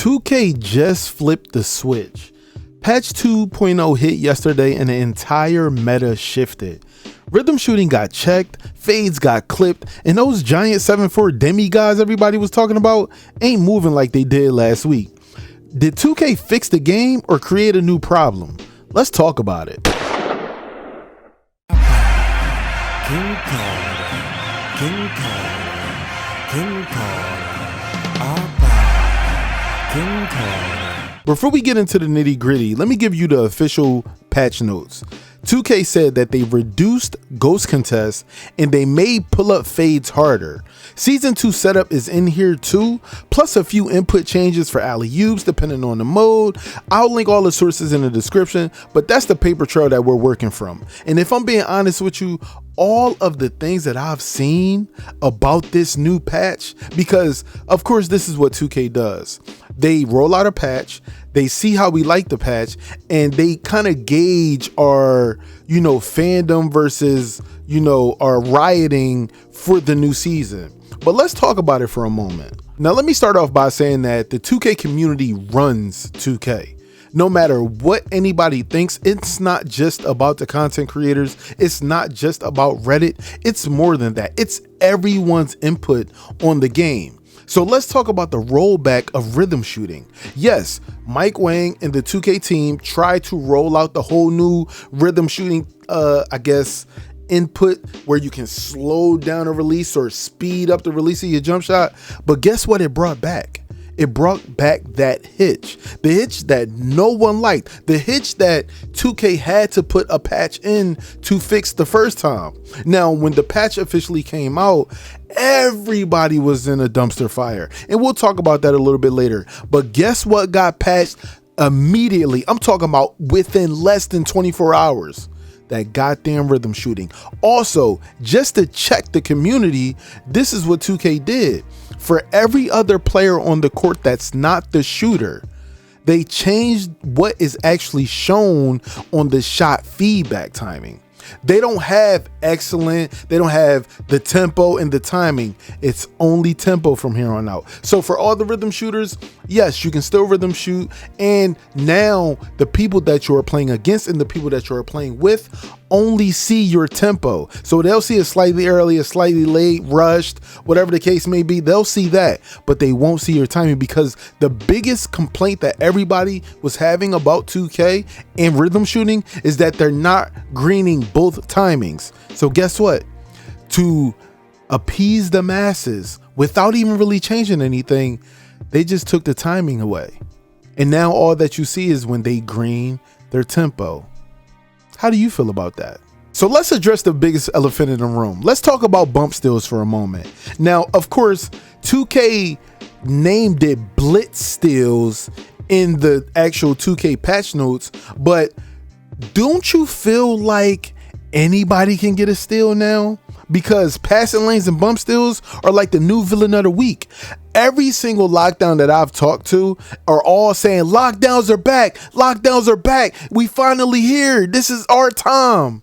2K just flipped the switch. Patch 2.0 hit yesterday and the entire meta shifted. Rhythm shooting got checked, fades got clipped, and those giant 7'4" demi-guys everybody was talking about ain't moving like they did last week. Did 2K fix the game or create a new problem? Let's talk about it. Before we get into the nitty gritty, let me give you the official patch notes. 2K said that they reduced ghost contests and they made pull-up fades harder. Season 2 setup is in here too, plus a few input changes for alley-oops depending on the mode. I'll link all the sources in the description, but that's the paper trail that we're working from. And if I'm being honest with you, all of the things that I've seen about this new patch, because of course this is what 2K does. They roll out a patch, they see how we like the patch, and they kind of gauge our, fandom versus, our rioting for the new season. But let's talk about it for a moment. Now, let me start off by saying that the 2K community runs 2K. No matter what anybody thinks, it's not just about the content creators. It's not just about Reddit. It's more than that. It's everyone's input on the game. So let's talk about the rollback of rhythm shooting. Yes, Mike Wang and the 2K team tried to roll out the whole new rhythm shooting, input where you can slow down a release or speed up the release of your jump shot. But guess what it brought back? It brought back that hitch, the hitch that no one liked, the hitch that 2K had to put a patch in to fix the first time. Now, when the patch officially came out, everybody was in a dumpster fire, and we'll talk about that a little bit later. But guess what got patched immediately? I'm talking about within less than 24 hours. That goddamn rhythm shooting. Also, just to check the community, this is what 2K did. For every other player on the court that's not the shooter, they changed what is actually shown on the shot feedback timing. They don't have excellent, they don't have the tempo and the timing. It's only tempo from here on out. So for all the rhythm shooters, yes, you can still rhythm shoot. And now the people that you are playing against and the people that you are playing with only see your tempo. So they'll see it slightly early, a slightly late, rushed, whatever the case may be. They'll see that, but they won't see your timing, because the biggest complaint that everybody was having about 2K and rhythm shooting is that they're not greening both timings. So guess what? To appease the masses without even really changing anything, they just took the timing away. And now all that you see is when they green their tempo. How do you feel about that? So let's address the biggest elephant in the room. Let's talk about bump steals for a moment. Now, of course, 2K named it Blitz steals in the actual 2K patch notes, but don't you feel like anybody can get a steal now? Because passing lanes and bump steals are like the new villain of the week. Every single lockdown that I've talked to are all saying lockdowns are back. Lockdowns are back. We finally here. This is our time.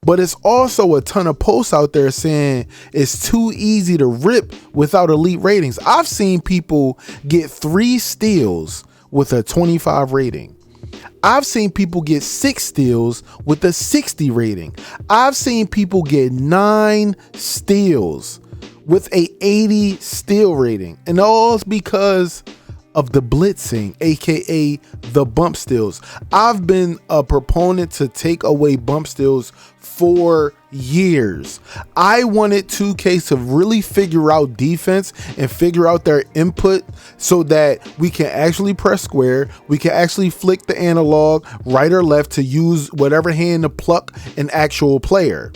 But it's also a ton of posts out there saying it's too easy to rip without elite ratings. I've seen people get 3 steals with a 25 rating. I've seen people get 6 steals with a 60 rating. I've seen people get 9 steals with a 80 steal rating. And all is because of the blitzing, aka the bump steals. I've been a proponent to take away bump steals for years. I wanted 2K to really figure out defense and figure out their input so that we can actually press square, we can actually flick the analog right or left to use whatever hand to pluck an actual player.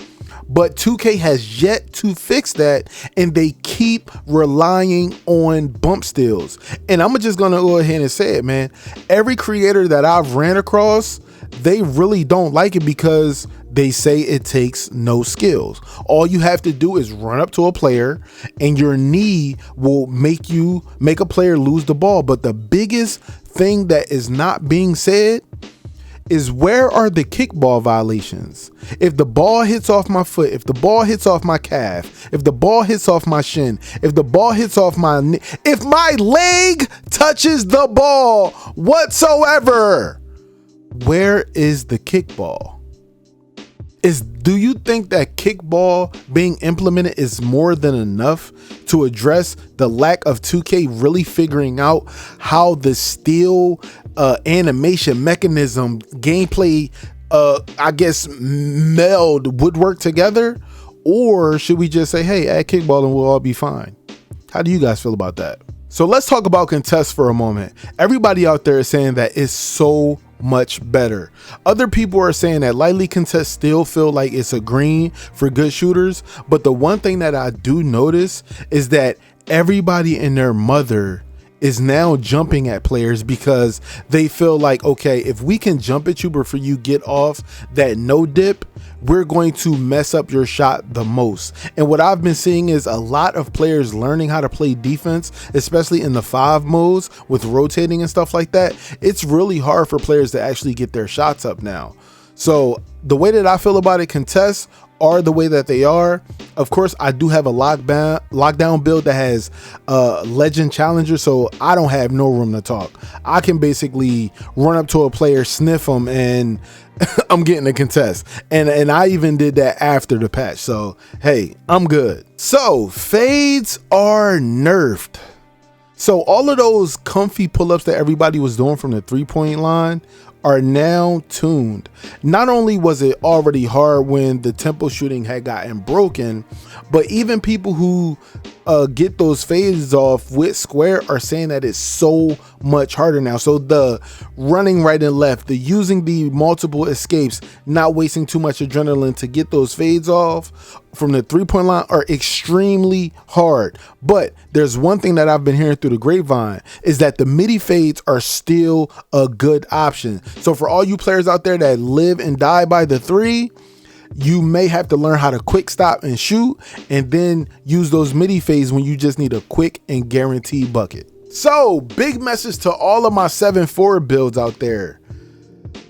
But 2K has yet to fix that, and they keep relying on bump steals. And I'm just gonna go ahead and say it, man. Every creator that I've ran across, they really don't like it because they say it takes no skills. All you have to do is run up to a player and your knee will make a player lose the ball. But the biggest thing that is not being said is where are the kickball violations? If the ball hits off my foot, if the ball hits off my calf, if the ball hits off my shin, if the ball hits off my knee, if my leg touches the ball whatsoever, where is the kickball? Do you think that kickball being implemented is more than enough to address the lack of 2K really figuring out how the steel animation mechanism gameplay I guess meld would work together? Or should we just say, hey, add kickball and we'll all be fine? How do you guys feel about that? So let's talk about contests for a moment. Everybody out there is saying that it's so much better. Other people are saying that lightly contests still feel like it's a green for good shooters. But the one thing that I do notice is that everybody and their mother is now jumping at players because they feel like, okay, if we can jump at you before you get off that no dip, we're going to mess up your shot the most. And what I've been seeing is a lot of players learning how to play defense, especially in the 5 modes with rotating and stuff like that. It's really hard for players to actually get their shots up now. So the way that I feel about it, contests are the way that they are. Of course, I do have a lockdown build that has legend challenger, so I don't have no room to talk. I can basically run up to a player, sniff them, and I'm getting a contest. And I even did that after the patch. So hey, I'm good. So fades are nerfed. So all of those comfy pull-ups that everybody was doing from the 3-point line are now tuned. Not only was it already hard when the tempo shooting had gotten broken, but even people who get those fades off with square are saying that it's so much harder now. So the running right and left, the using the multiple escapes, not wasting too much adrenaline to get those fades off from the 3-point line are extremely hard. But there's one thing that I've been hearing through the grapevine is that the midi fades are still a good option. So for all you players out there that live and die by the 3, you may have to learn how to quick stop and shoot and then use those midi fades when you just need a quick and guaranteed bucket. So big message to all of my 7-4 builds out there.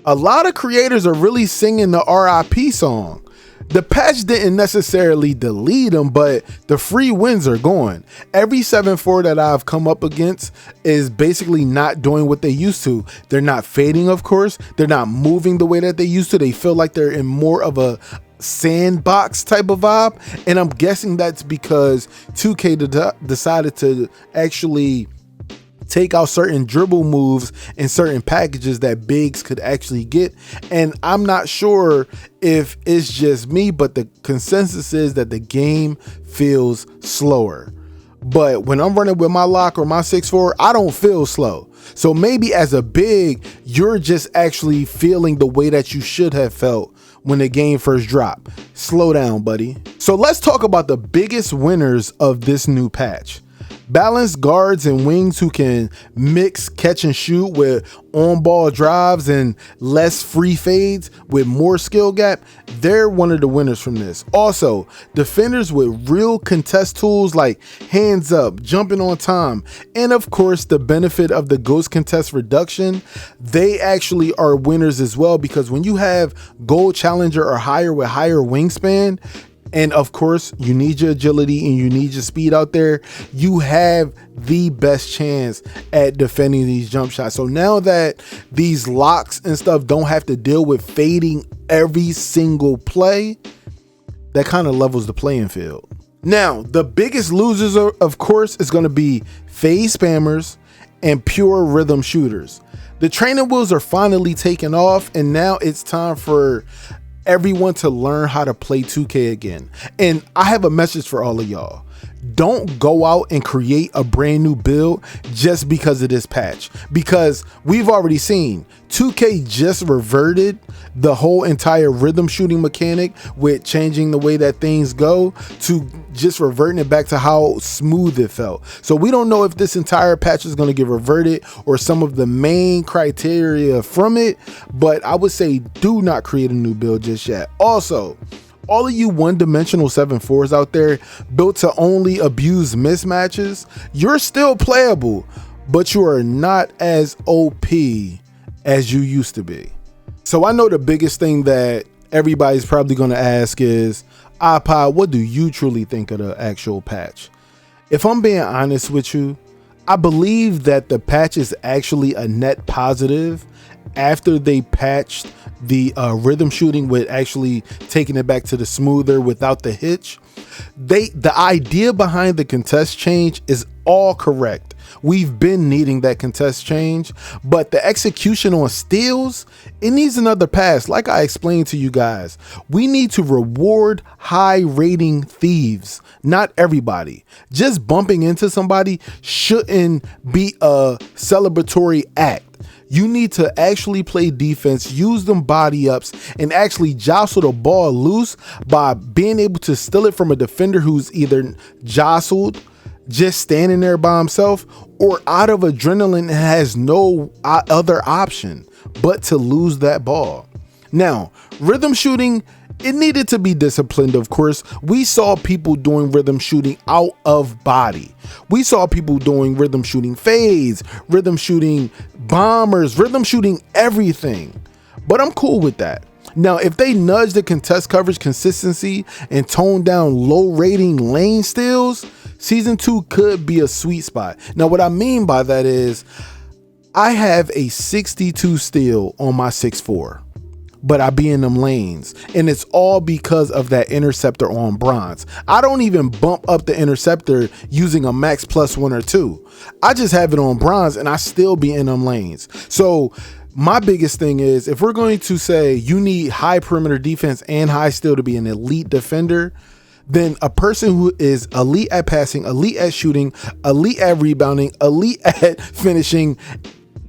A lot of creators are really singing the RIP song. The patch didn't necessarily delete them, but the free wins are gone. Every 7-4 that I've come up against is basically not doing what they used to. They're not fading, of course. They're not moving the way that they used to. They feel like they're in more of a sandbox type of vibe. And I'm guessing that's because 2K decided to actually take out certain dribble moves and certain packages that bigs could actually get. And I'm not sure if it's just me, but the consensus is that the game feels slower. But when I'm running with my lock or my 6'4", I don't feel slow. So maybe as a big, you're just actually feeling the way that you should have felt when the game first dropped. Slow down, buddy. So let's talk about the biggest winners of this new patch. Balanced guards and wings who can mix catch and shoot with on-ball drives and less free fades with more skill gap, they're one of the winners from this. Also, defenders with real contest tools like hands up, jumping on time, and of course the benefit of the ghost contest reduction, they actually are winners as well, because when you have gold challenger or higher with higher wingspan, and of course, you need your agility and you need your speed out there, you have the best chance at defending these jump shots. So now that these locks and stuff don't have to deal with fading every single play, that kind of levels the playing field. Now, the biggest losers, of course, is going to be fade spammers and pure rhythm shooters. The training wheels are finally taking off, and now it's time for everyone to learn how to play 2K again. And I have a message for all of y'all. Don't go out and create a brand new build just because of this patch, because we've already seen 2K just reverted the whole entire rhythm shooting mechanic with changing the way that things go to just reverting it back to how smooth it felt. So we don't know if this entire patch is going to get reverted or some of the main criteria from it, but I would say do not create a new build just yet. Also, all of you one-dimensional 7-4s out there built to only abuse mismatches, you're still playable, but you are not as OP as you used to be. So I know the biggest thing that everybody's probably going to ask is, iPod, what do you truly think of the actual patch? If I'm being honest with you, I believe that the patch is actually a net positive after they patched the rhythm shooting with actually taking it back to the smoother without the hitch. The idea behind the contest change is all correct. We've been needing that contest change, but the execution on steals, it needs another pass. Like I explained to you guys, we need to reward high rating thieves, not everybody. Just bumping into somebody shouldn't be a celebratory act. You need to actually play defense, use them body ups, and actually jostle the ball loose by being able to steal it from a defender who's either jostled, just standing there by himself, or out of adrenaline and has no other option but to lose that ball. Now, rhythm shooting, it needed to be disciplined, of course. We saw people doing rhythm shooting out of body. We saw people doing rhythm shooting fades, rhythm shooting bombers, rhythm shooting everything. But I'm cool with that. Now, if they nudge the contest coverage consistency and tone down low rating lane steals, season 2 could be a sweet spot. Now, what I mean by that is I have a 62 steal on my 6'4", but I be in them lanes, and it's all because of that interceptor on bronze. I don't even bump up the interceptor using a max +1 or 2. I just have it on bronze and I still be in them lanes. So my biggest thing is, if we're going to say you need high perimeter defense and high steal to be an elite defender, then a person who is elite at passing, elite at shooting, elite at rebounding, elite at finishing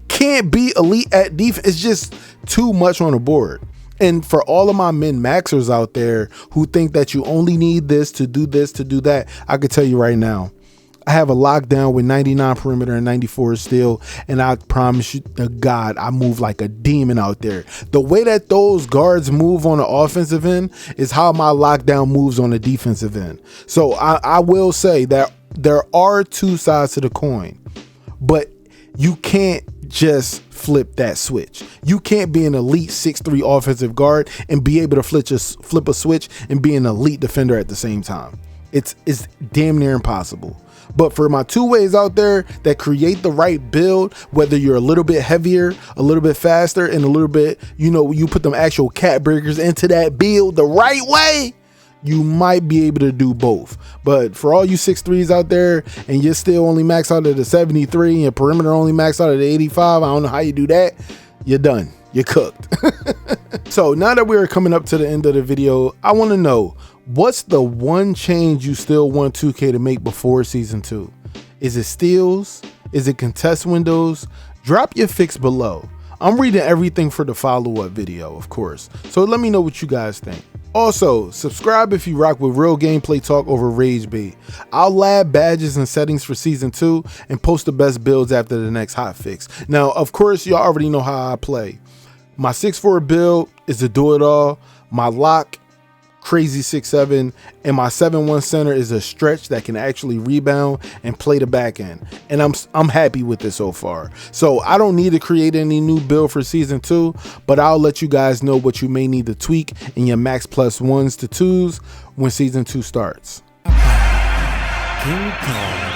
can't be elite at defense. It's just too much on the board. And for all of my min-maxers out there who think that you only need this, to do that, I could tell you right now, I have a lockdown with 99 perimeter and 94 steal, and I promise you to God, I move like a demon out there. The way that those guards move on the offensive end is how my lockdown moves on the defensive end. So I will say that there are two sides to the coin, but you can't just flip that switch. You can't be an elite 6'3" offensive guard and be able to flip a switch and be an elite defender at the same time. It's damn near impossible. But for my two ways out there that create the right build, whether you're a little bit heavier, a little bit faster, and a little bit, you put them actual cat breakers into that build the right way, you might be able to do both. But for all you 6'3s out there and you're still only max out at the 73 and perimeter only max out at the 85, I don't know how you do that. You're done. You're cooked. So now that we're coming up to the end of the video, I want to know, what's the one change you still want 2K to make before season 2? Is it steals? Is it contest windows? Drop your fix below. I'm reading everything for the follow-up video, of course. So let me know what you guys think. Also, subscribe if you rock with real gameplay talk over Rage Bait. I'll lab badges and settings for season 2 and post the best builds after the next hot fix. Now, of course, y'all already know how I play. My 6'4" build is a do-it-all. My lock, crazy 6'7", and my 7'1" center is a stretch that can actually rebound and play the back end. And I'm happy with this so far. So I don't need to create any new build for season 2, but I'll let you guys know what you may need to tweak in your max +1s to 2s when season 2 starts. King Carter.